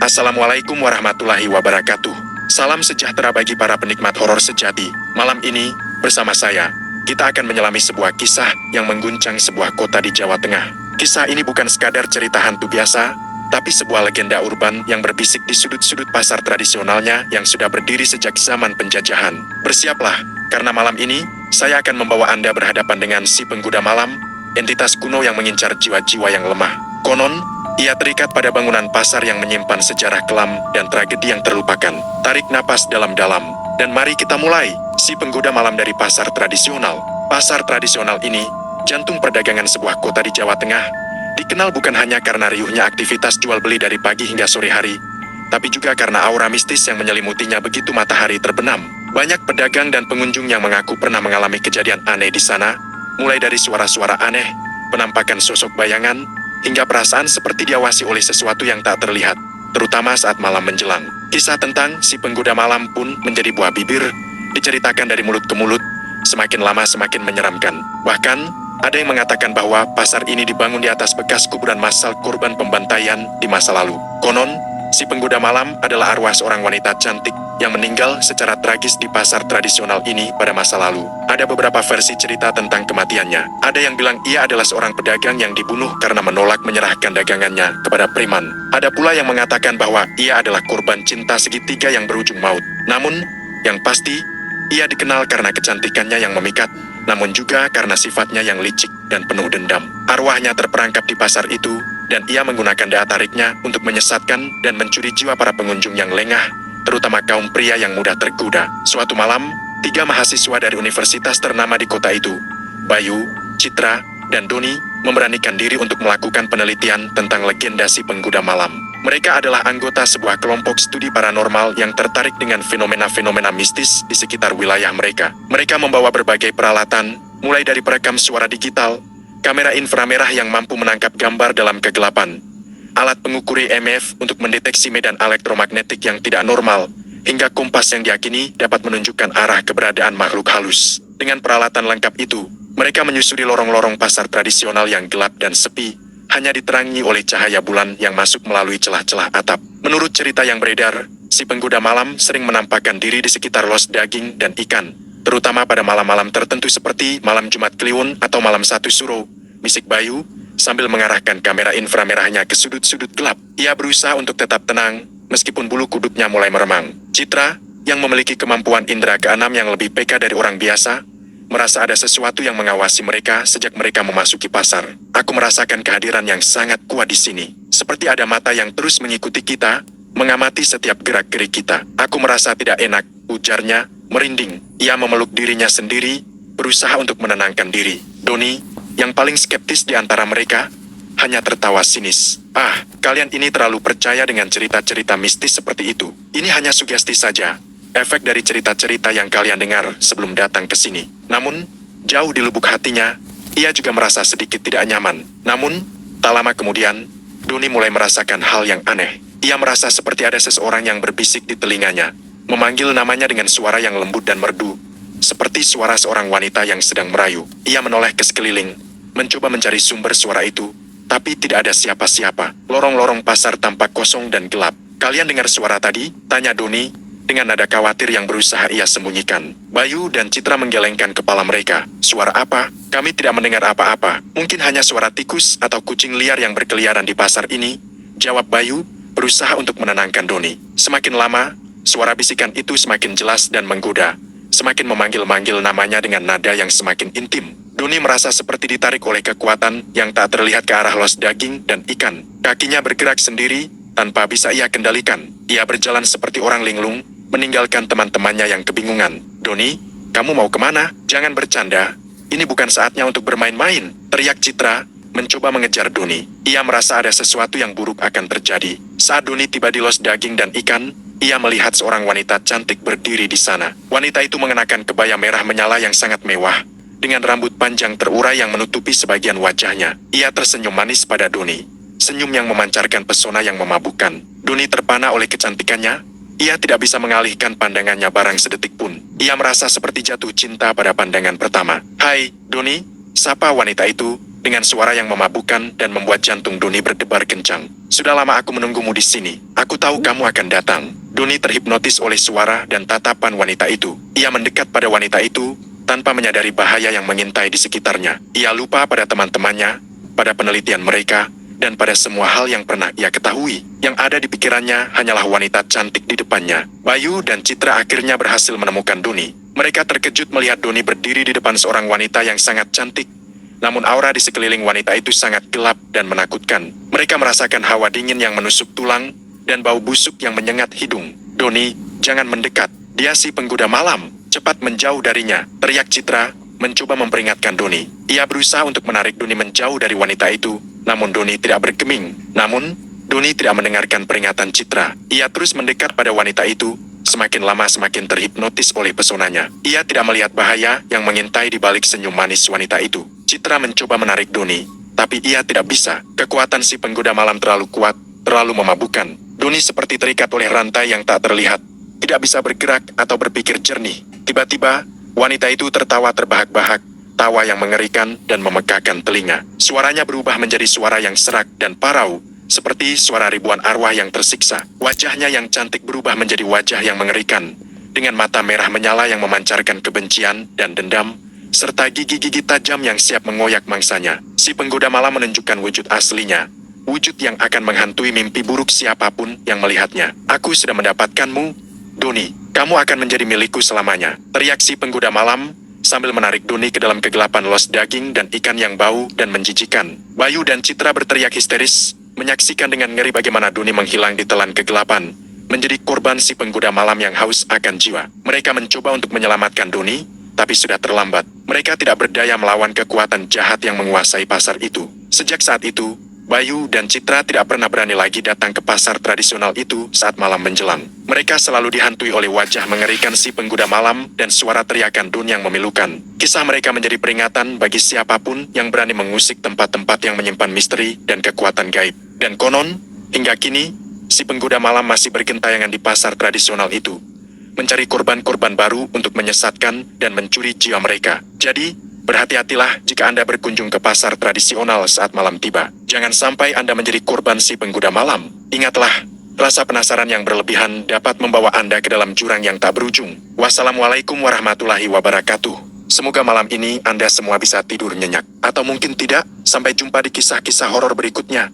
Assalamualaikum warahmatullahi wabarakatuh. Salam sejahtera bagi para penikmat horor sejati. Malam ini, bersama saya, kita akan menyelami sebuah kisah yang mengguncang sebuah kota di Jawa Tengah. Kisah ini bukan sekadar cerita hantu biasa, tapi sebuah legenda urban yang berbisik di sudut-sudut pasar tradisionalnya yang sudah berdiri sejak zaman penjajahan. Bersiaplah, karena malam ini, saya akan membawa Anda berhadapan dengan si penggoda malam, entitas kuno yang mengincar jiwa-jiwa yang lemah. Konon, ia terikat pada bangunan pasar yang menyimpan sejarah kelam dan tragedi yang terlupakan. Tarik napas dalam-dalam, dan mari kita mulai. Si penggoda malam dari pasar tradisional. Pasar tradisional ini, jantung perdagangan sebuah kota di Jawa Tengah, dikenal bukan hanya karena riuhnya aktivitas jual beli dari pagi hingga sore hari, tapi juga karena aura mistis yang menyelimutinya begitu matahari terbenam. Banyak pedagang dan pengunjung yang mengaku pernah mengalami kejadian aneh di sana, mulai dari suara-suara aneh, penampakan sosok bayangan, hingga perasaan seperti diawasi oleh sesuatu yang tak terlihat, terutama saat malam menjelang. Kisah tentang si penggoda malam pun menjadi buah bibir, diceritakan dari mulut ke mulut, semakin lama semakin menyeramkan. Bahkan, ada yang mengatakan bahwa pasar ini dibangun di atas bekas kuburan massal korban pembantaian di masa lalu. Konon, si penggoda malam adalah arwah seorang wanita cantik yang meninggal secara tragis di pasar tradisional ini pada masa lalu. Ada beberapa versi cerita tentang kematiannya. Ada yang bilang ia adalah seorang pedagang yang dibunuh karena menolak menyerahkan dagangannya kepada preman. Ada pula yang mengatakan bahwa ia adalah korban cinta segitiga yang berujung maut. Namun, yang pasti, ia dikenal karena kecantikannya yang memikat, namun juga karena sifatnya yang licik dan penuh dendam. Arwahnya terperangkap di pasar itu, dan ia menggunakan daya tariknya untuk menyesatkan dan mencuri jiwa para pengunjung yang lengah, terutama kaum pria yang mudah tergoda. Suatu malam, 3 mahasiswa dari universitas ternama di kota itu, Bayu, Citra, dan Doni, memberanikan diri untuk melakukan penelitian tentang legenda si penggoda malam. Mereka adalah anggota sebuah kelompok studi paranormal yang tertarik dengan fenomena-fenomena mistis di sekitar wilayah mereka. Mereka membawa berbagai peralatan, mulai dari perekam suara digital, kamera inframerah yang mampu menangkap gambar dalam kegelapan, alat pengukur EMF untuk mendeteksi medan elektromagnetik yang tidak normal, hingga kompas yang diyakini dapat menunjukkan arah keberadaan makhluk halus. Dengan peralatan lengkap itu, mereka menyusuri lorong-lorong pasar tradisional yang gelap dan sepi, hanya diterangi oleh cahaya bulan yang masuk melalui celah-celah atap. Menurut cerita yang beredar, si penggoda malam sering menampakkan diri di sekitar los daging dan ikan, terutama pada malam-malam tertentu seperti malam Jumat Kliwon atau malam 1 Suro, bisik Bayu, sambil mengarahkan kamera inframerahnya ke sudut-sudut gelap. Ia berusaha untuk tetap tenang, meskipun bulu kuduknya mulai meremang. Citra, yang memiliki kemampuan indera keenam yang lebih peka dari orang biasa, merasa ada sesuatu yang mengawasi mereka sejak mereka memasuki pasar. Aku merasakan kehadiran yang sangat kuat di sini. Seperti ada mata yang terus mengikuti kita, mengamati setiap gerak-gerik kita. Aku merasa tidak enak, ujarnya, merinding. Ia memeluk dirinya sendiri, berusaha untuk menenangkan diri. Doni, yang paling skeptis di antara mereka, hanya tertawa sinis. Ah, kalian ini terlalu percaya dengan cerita-cerita mistis seperti itu. Ini hanya sugesti saja. Efek dari cerita-cerita yang kalian dengar sebelum datang ke sini. Namun, jauh di lubuk hatinya, ia juga merasa sedikit tidak nyaman. Namun, tak lama kemudian, Doni mulai merasakan hal yang aneh. Ia merasa seperti ada seseorang yang berbisik di telinganya, memanggil namanya dengan suara yang lembut dan merdu, seperti suara seorang wanita yang sedang merayu. Ia menoleh ke sekeliling, mencoba mencari sumber suara itu, tapi tidak ada siapa-siapa. Lorong-lorong pasar tampak kosong dan gelap. Kalian dengar suara tadi? Tanya Doni, dengan nada khawatir yang berusaha ia sembunyikan. Bayu dan Citra menggelengkan kepala mereka. Suara apa? Kami tidak mendengar apa-apa. Mungkin hanya suara tikus atau kucing liar yang berkeliaran di pasar ini, jawab Bayu, berusaha untuk menenangkan Doni. Semakin lama, suara bisikan itu semakin jelas dan menggoda, semakin memanggil-manggil namanya dengan nada yang semakin intim. Doni merasa seperti ditarik oleh kekuatan yang tak terlihat ke arah los daging dan ikan. Kakinya bergerak sendiri, tanpa bisa ia kendalikan. Ia berjalan seperti orang linglung, meninggalkan teman-temannya yang kebingungan. Doni, kamu mau kemana? Jangan bercanda. Ini bukan saatnya untuk bermain-main, teriak Citra, mencoba mengejar Doni. Ia merasa ada sesuatu yang buruk akan terjadi. Saat Doni tiba di los daging dan ikan, ia melihat seorang wanita cantik berdiri di sana. Wanita itu mengenakan kebaya merah menyala yang sangat mewah, dengan rambut panjang terurai yang menutupi sebagian wajahnya. Ia tersenyum manis pada Doni, senyum yang memancarkan pesona yang memabukkan. Doni terpana oleh kecantikannya. Ia tidak bisa mengalihkan pandangannya barang sedetik pun. Ia merasa seperti jatuh cinta pada pandangan pertama. Hai, Doni, sapa wanita itu, dengan suara yang memabukkan dan membuat jantung Doni berdebar kencang. Sudah lama aku menunggumu di sini. Aku Aku tahu kamu akan datang. Doni terhipnotis oleh suara dan tatapan wanita itu. Ia mendekat pada wanita itu, tanpa menyadari bahaya yang mengintai di sekitarnya. Ia lupa pada teman-temannya, pada penelitian mereka, dan pada semua hal yang pernah ia ketahui. Yang ada di pikirannya hanyalah wanita cantik di depannya. Bayu dan Citra akhirnya berhasil menemukan Doni. Mereka terkejut melihat Doni berdiri di depan seorang wanita yang sangat cantik. Namun aura di sekeliling wanita itu sangat gelap dan menakutkan. Mereka merasakan hawa dingin yang menusuk tulang, dan bau busuk yang menyengat hidung. Doni, jangan mendekat. Dia si penggoda malam. Cepat menjauh darinya, teriak Citra, mencoba memperingatkan Doni. Ia berusaha untuk menarik Doni menjauh dari wanita itu, namun Doni tidak bergeming. Namun, Doni tidak mendengarkan peringatan Citra. Ia terus mendekat pada wanita itu, semakin lama semakin terhipnotis oleh pesonanya. Ia tidak melihat bahaya yang mengintai di balik senyum manis wanita itu. Citra mencoba menarik Doni, tapi ia tidak bisa. Kekuatan si penggoda malam terlalu kuat, terlalu memabukkan. Doni seperti terikat oleh rantai yang tak terlihat, tidak bisa bergerak atau berpikir jernih. Tiba-tiba, wanita itu tertawa terbahak-bahak, tawa yang mengerikan dan memegahkan telinga. Suaranya berubah menjadi suara yang serak dan parau, seperti suara ribuan arwah yang tersiksa. Wajahnya yang cantik berubah menjadi wajah yang mengerikan, dengan mata merah menyala yang memancarkan kebencian dan dendam, serta gigi-gigi tajam yang siap mengoyak mangsanya. Si penggoda malam menunjukkan wujud aslinya, wujud yang akan menghantui mimpi buruk siapapun yang melihatnya. Aku sudah mendapatkanmu, Doni. Kamu akan menjadi milikku selamanya, teriak si penggoda malam, sambil menarik Doni ke dalam kegelapan los daging dan ikan yang bau dan menjijikan. Bayu dan Citra berteriak histeris, menyaksikan dengan ngeri bagaimana Doni menghilang di telan kegelapan, menjadi korban si penggoda malam yang haus akan jiwa. Mereka mencoba untuk menyelamatkan Doni, tapi sudah terlambat. Mereka tidak berdaya melawan kekuatan jahat yang menguasai pasar itu. Sejak saat itu, Bayu dan Citra tidak pernah berani lagi datang ke pasar tradisional itu saat malam menjelang. Mereka selalu dihantui oleh wajah mengerikan si penggoda malam dan suara teriakan Dun yang memilukan. Kisah mereka menjadi peringatan bagi siapapun yang berani mengusik tempat-tempat yang menyimpan misteri dan kekuatan gaib. Dan konon, hingga kini, si penggoda malam masih bergentayangan di pasar tradisional itu, mencari korban-korban baru untuk menyesatkan dan mencuri jiwa mereka. Jadi, berhati-hatilah jika Anda berkunjung ke pasar tradisional saat malam tiba. Jangan sampai Anda menjadi korban si penggoda malam. Ingatlah, rasa penasaran yang berlebihan dapat membawa Anda ke dalam jurang yang tak berujung. Wassalamualaikum warahmatullahi wabarakatuh. Semoga malam ini Anda semua bisa tidur nyenyak. Atau mungkin tidak, sampai jumpa di kisah-kisah horor berikutnya.